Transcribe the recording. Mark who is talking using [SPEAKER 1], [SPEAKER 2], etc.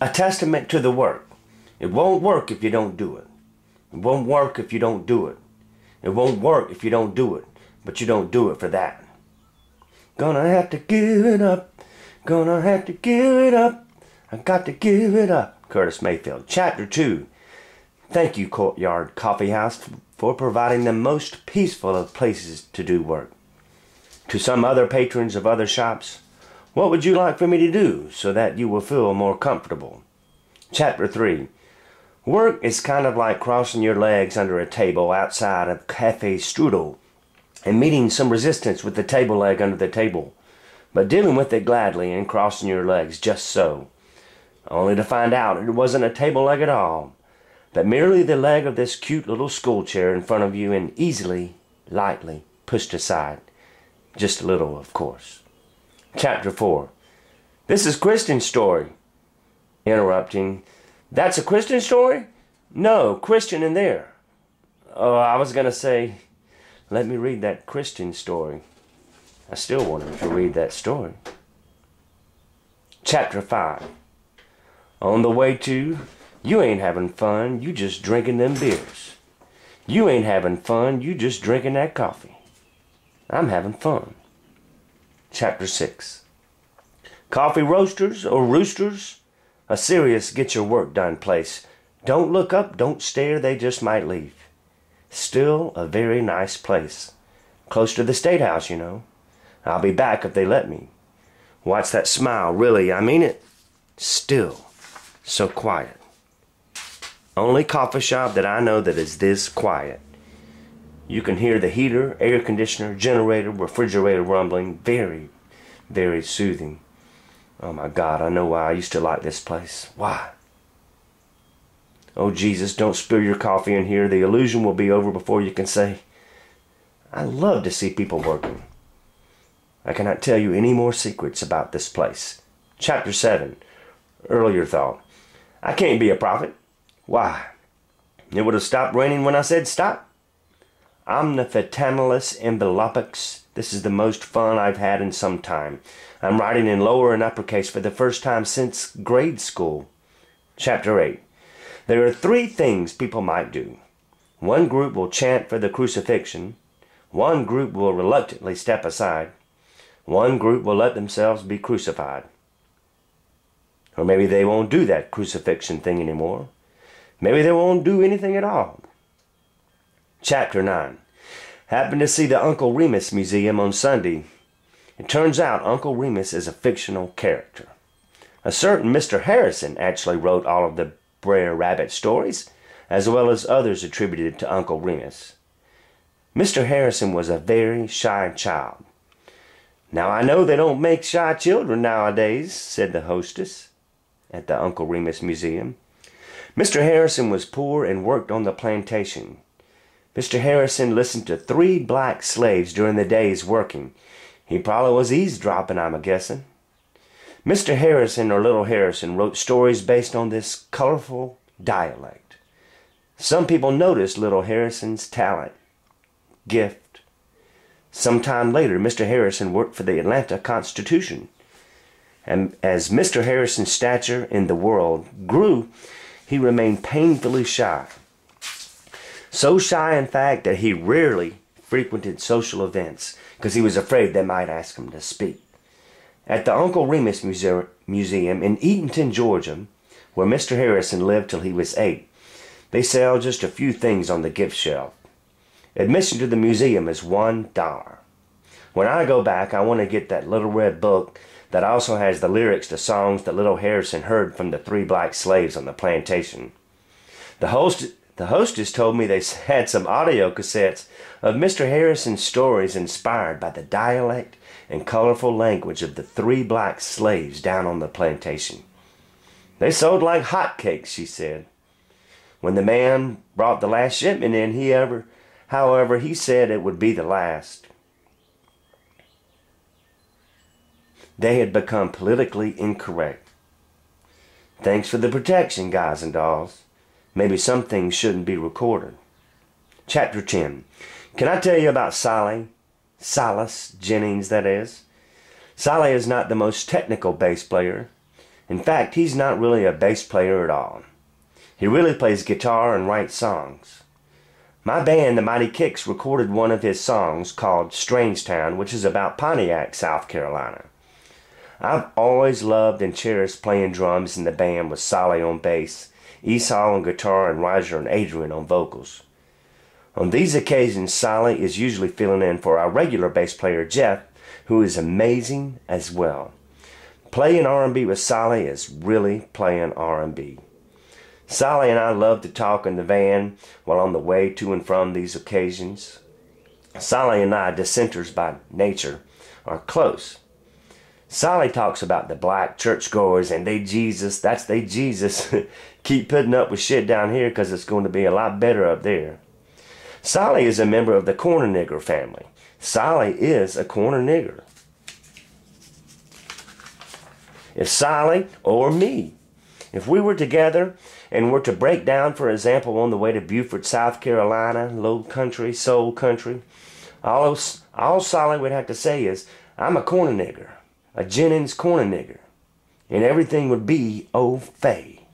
[SPEAKER 1] a testament to the work. It won't work if you don't do it. It won't work if you don't do it. It won't work if you don't do it, but you don't do it for that. Gonna have to give it up. Gonna have to give it up. I got to give it up. Curtis Mayfield. Chapter 2. Thank you, Courtyard Coffee House, for providing the most peaceful of places to do work. To some other patrons of other shops, what would you like for me to do so that you will feel more comfortable? Chapter 3. Work is kind of like crossing your legs under a table outside of Cafe Strudel and meeting some resistance with the table leg under the table, but dealing with it gladly and crossing your legs just so, only to find out it wasn't a table leg at all, but merely the leg of this cute little school chair in front of you and easily, lightly pushed aside. Just a little, of course. Chapter 4. This is Christian's story. Interrupting. That's a Christian story? No, Christian in there. Oh, I was going to say, let me read that Christian story. I still want him to read that story. Chapter 5. On the way to, you ain't having fun, you just drinking them beers. You ain't having fun, you just drinking that coffee. I'm having fun. Chapter 6. Coffee roasters or roosters? A serious get your work done place. Don't look up, don't stare, they just might leave. Still a very nice place. Close to the State House, you know. I'll be back if they let me. Watch that smile, really, I mean it. Still so quiet. Only coffee shop that I know that is this quiet. You can hear the heater, air conditioner, generator, refrigerator rumbling. Very, very soothing. Oh my God, I know why I used to like this place. Why? Oh Jesus, don't spill your coffee in here. The illusion will be over before you can say, I love to see people working. I cannot tell you any more secrets about this place. Chapter 7. Earlier thought. I can't be a prophet. Why? It would have stopped raining when I said stop. Omnifetalis envelopix. This is the most fun I've had in some time. I'm writing in lower and uppercase for the first time since grade school. Chapter 8. There are 3 things people might do. One group will chant for the crucifixion. One group will reluctantly step aside. One group will let themselves be crucified. Or maybe they won't do that crucifixion thing anymore. Maybe they won't do anything at all. Chapter 9. Happened to see the Uncle Remus Museum on Sunday. It turns out Uncle Remus is a fictional character. A certain Mr. Harrison actually wrote all of the Brer Rabbit stories, as well as others attributed to Uncle Remus. Mr. Harrison was a very shy child. Now I know they don't make shy children nowadays, said the hostess at the Uncle Remus Museum. Mr. Harrison was poor and worked on the plantation. Mr. Harrison listened to 3 black slaves during the day's working. He probably was eavesdropping, I'm a-guessing. Mr. Harrison, or Little Harrison, wrote stories based on this colorful dialect. Some people noticed Little Harrison's talent, gift. Sometime later, Mr. Harrison worked for the Atlanta Constitution. And as Mr. Harrison's stature in the world grew, he remained painfully shy. So shy, in fact, that he rarely frequented social events because he was afraid they might ask him to speak. At the Uncle Remus Museum in Eatonton, Georgia, where Mr. Harrison lived till he was 8, they sell just a few things on the gift shelf. Admission to the museum is $1. When I go back, I want to get that little red book that also has the lyrics to songs that Little Harrison heard from the 3 black slaves on the plantation. The hostess told me they had some audio cassettes of Mr. Harrison's stories inspired by the dialect and colorful language of the 3 black slaves down on the plantation. They sold like hotcakes, she said. When the man brought the last shipment in, however, he said it would be the last. They had become politically incorrect. Thanks for the protection, guys and dolls. Maybe some things shouldn't be recorded. Chapter 10. Can I tell you about Sally? Silas Jennings, that is. Sally is not the most technical bass player. In fact, he's not really a bass player at all. He really plays guitar and writes songs. My band, the Mighty Kicks, recorded one of his songs called Strangetown, which is about Pontiac, South Carolina. I've always loved and cherished playing drums in the band with Solly on bass, Esau on guitar, and Roger and Adrian on vocals. On these occasions, Solly is usually filling in for our regular bass player Jeff, who is amazing as well. Playing R&B with Solly is really playing R&B. Solly and I love to talk in the van while on the way to and from these occasions. Solly and I, dissenters by nature, are close. Solly talks about the black churchgoers and they Jesus, keep putting up with shit down here because it's going to be a lot better up there. Solly is a member of the corner nigger family. Solly is a corner nigger. If Solly or me, if we were together and were to break down, for example, on the way to Beaufort, South Carolina, low country, soul country, all Solly would have to say is, I'm a corner nigger, a Jennings corner nigger, and everything would be au fait.